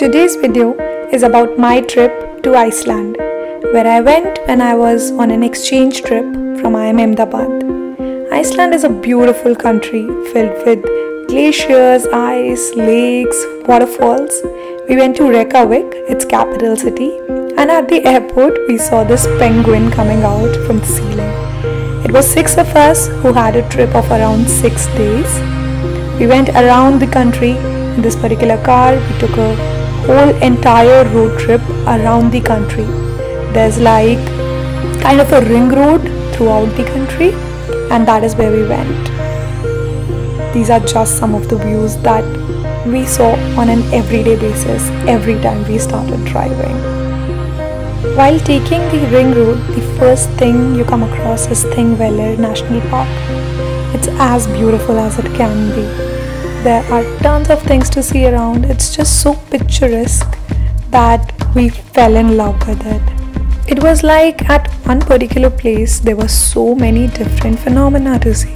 Today's video is about my trip to Iceland, where I went when I was on an exchange trip from IIM Ahmedabad. Iceland is a beautiful country filled with glaciers, ice, lakes, waterfalls. We went to Reykjavik, its capital city, and at the airport we saw this penguin coming out from the ceiling. It was 6 of us who had a trip of around 6 days. We went around the country in this particular car. We took a whole entire road trip around the country. There's like kind of a ring road throughout the country, and that is where we went. These are just some of the views that we saw on an everyday basis every time we started driving. While taking the ring road, the first thing you come across is Thingvellir National Park. It's as beautiful as it can be. There are tons of things to see around. It's just so picturesque that we fell in love with it. It was like at one particular place there were so many different phenomena to see.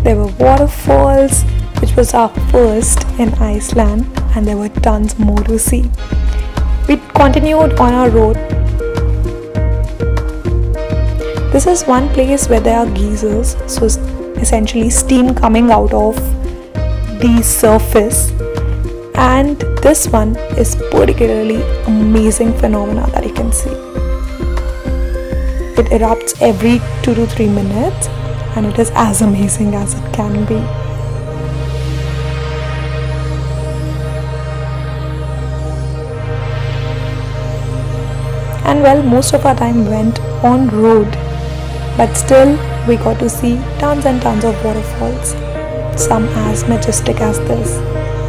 There were waterfalls, which was our first in Iceland, and there were tons more to see. We continued on our road. This is one place where there are geysers, so essentially steam coming out of the surface, and this one is particularly amazing phenomena that you can see. It erupts every 2 to 3 minutes, and it is as amazing as it can be. And well, most of our time went on road, but still we got to see tons and tons of waterfalls, some as majestic as this.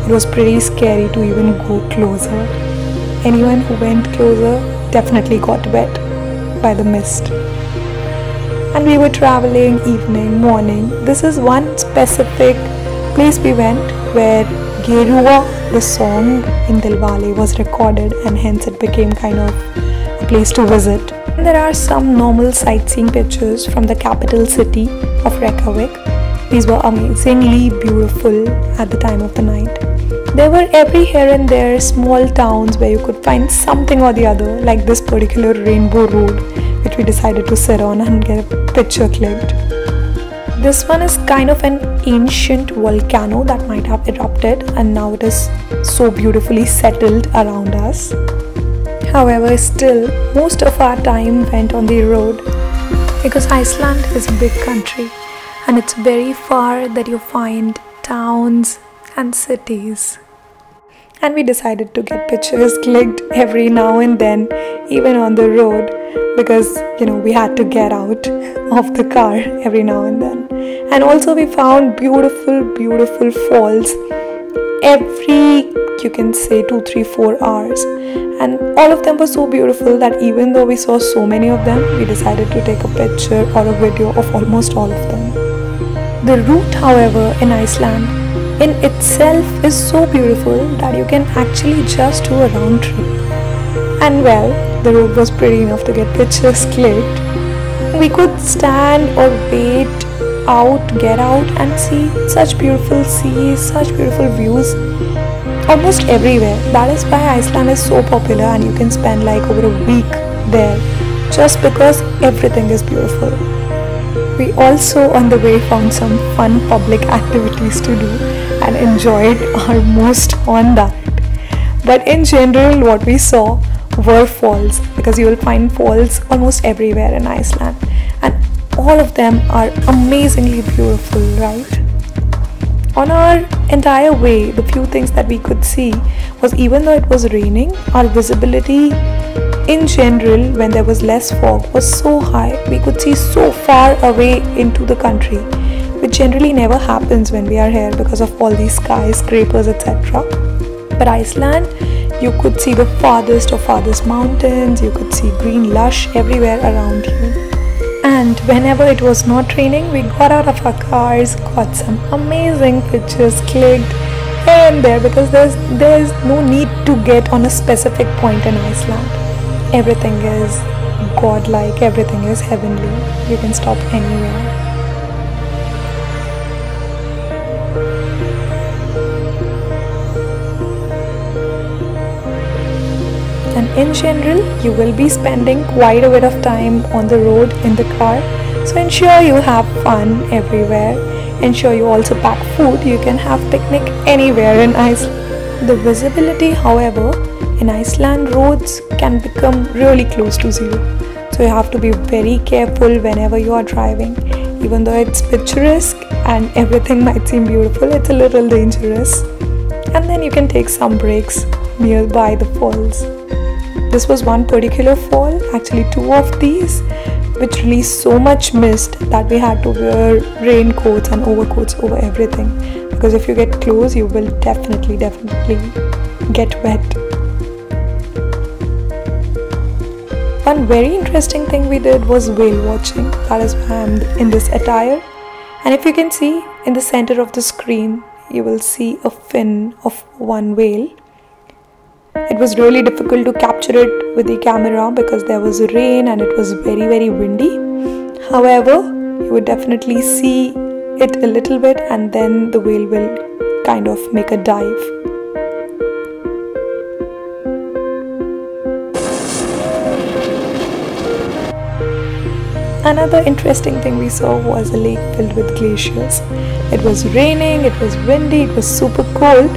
It was pretty scary to even go closer. Anyone who went closer definitely got wet by the mist. And we were traveling evening, morning. This is one specific place we went where Gerua, the song in Dilwale, was recorded, and hence it became kind of a place to visit. And there are some normal sightseeing pictures from the capital city of Reykjavik. These were amazingly beautiful at the time of the night. There were every here and there small towns where you could find something or the other, like this particular rainbow road, which we decided to sit on and get a picture clicked. This one is kind of an ancient volcano that might have erupted, and now it is so beautifully settled around us. However, still, most of our time went on the road because Iceland is a big country, and it's very far that you find towns and cities. And we decided to get pictures clicked every now and then, even on the road, because we had to get out of the car every now and then. And also we found beautiful falls every, you can say, 2, 3, 4 hours. And all of them were so beautiful that even though we saw so many of them, we decided to take a picture or a video of almost all of them. The route, however, in Iceland in itself is so beautiful that you can actually just do a round trip. And well, the road was pretty enough to get pictures clicked. We could stand or wait out, get out, and see such beautiful seas, such beautiful views almost everywhere. That is why Iceland is so popular, and you can spend like over a week there just because everything is beautiful. We also on the way found some fun public activities to do and enjoyed our most on that. But in general, what we saw were falls, because you will find falls almost everywhere in Iceland, and all of them are amazingly beautiful, right? On our entire way, the few things that we could see was, even though it was raining, our visibility in general, when there was less fog, was so high. We could see so far away into the country, which generally never happens when we are here because of all these skyscrapers, etc. But Iceland, you could see the farthest of farthest mountains, you could see green lush everywhere around you. And whenever it was not raining, we got out of our cars, got some amazing pictures clicked here and there, because there's no need to get on a specific point in Iceland. Everything is godlike, everything is heavenly. You can stop anywhere. And in general, you will be spending quite a bit of time on the road in the car, so ensure you have fun everywhere. Ensure you also pack food. You can have picnic anywhere in Iceland. The visibility, however, in Iceland roads can become really close to zero, so you have to be very careful whenever you are driving. Even though it's picturesque and everything might seem beautiful, it's a little dangerous. And then you can take some breaks nearby the falls. This was one particular fall, actually two of these, which released so much mist that we had to wear raincoats and overcoats over everything, because if you get close you will definitely get wet. One very interesting thing we did was whale watching. That is why I'm in this attire. And if you can see in the center of the screen, you will see a fin of one whale. It was really difficult to capture it with the camera because there was rain and it was very windy. However, you would definitely see it a little bit and then the whale will kind of make a dive. Another interesting thing we saw was a lake filled with glaciers. It was raining, it was windy, it was super cold,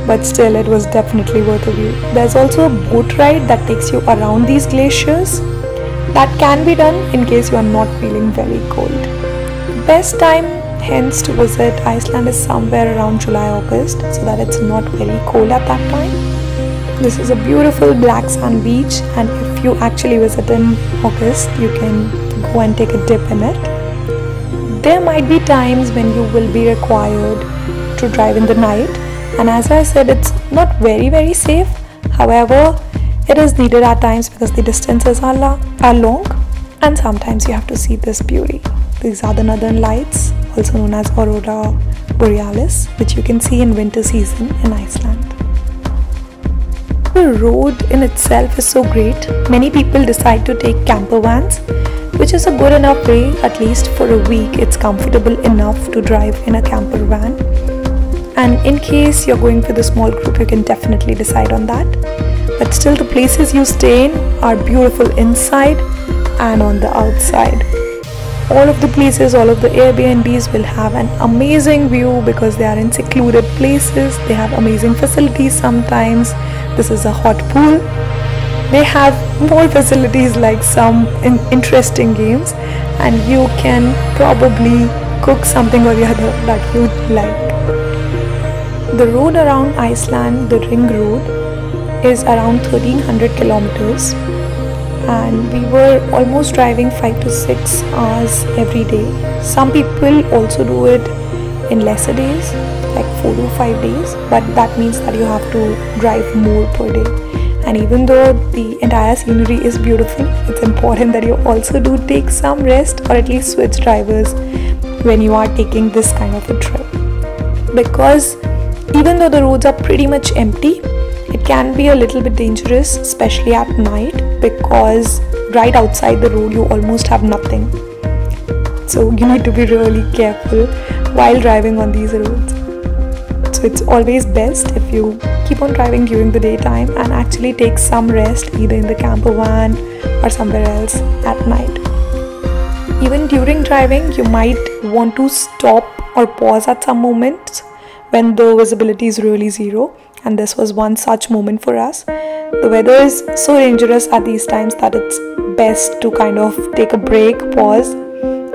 but still it was definitely worth a view. There's also a boat ride that takes you around these glaciers. That can be done in case you are not feeling very cold. Best time hence to visit Iceland is somewhere around July-August, so that it's not very cold at that time. This is a beautiful black sand beach, and if you actually visit in August, you can go and take a dip in it. There might be times when you will be required to drive in the night, and as I said, it's not very safe. However, it is needed at times because the distances are long, and sometimes you have to see this beauty. These are the northern lights, also known as Aurora Borealis, which you can see in winter season in Iceland. The road in itself is so great. Many people decide to take camper vans, which is a good enough way. At least for a week it's comfortable enough to drive in a camper van. And in case you're going with a small group, you can definitely decide on that. But still, the places you stay in are beautiful inside and on the outside. All of the places, all of the Airbnbs will have an amazing view because they are in secluded places. They have amazing facilities sometimes. This is a hot pool. They have more facilities like some interesting games, and you can probably cook something or the other that you like. The road around Iceland, the ring road, is around 1300 kilometers, and we were almost driving 5 to 6 hours every day. Some people also do it in lesser days, like 4 to 5 days, but that means that you have to drive more per day. And even though the entire scenery is beautiful, it's important that you also do take some rest or at least switch drivers when you are taking this kind of a trip. Because even though the roads are pretty much empty, it can be a little bit dangerous, especially at night, because right outside the road you almost have nothing. So you need to be really careful while driving on these roads. So it's always best if you keep on driving during the daytime and actually take some rest either in the camper van or somewhere else at night. Even during driving, you might want to stop or pause at some moments when the visibility is really zero, and this was one such moment for us. The weather is so dangerous at these times that it's best to kind of take a break, pause,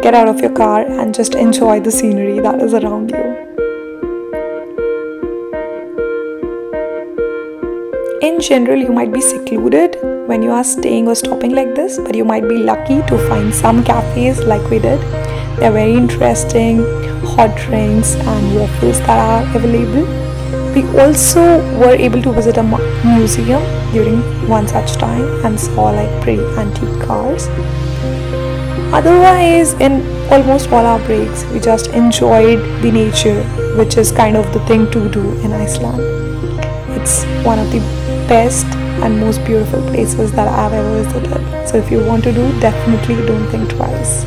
get out of your car and just enjoy the scenery that is around you. In general, you might be secluded when you are staying or stopping like this, but you might be lucky to find some cafes like we did. They are very interesting, hot drinks and waffles that are available. We also were able to visit a museum during one such time and saw like pretty antique cars. Otherwise, in almost all our breaks, we just enjoyed the nature, which is kind of the thing to do in Iceland. It's one of the best and most beautiful places that I've ever visited. So if you want to do, definitely don't think twice.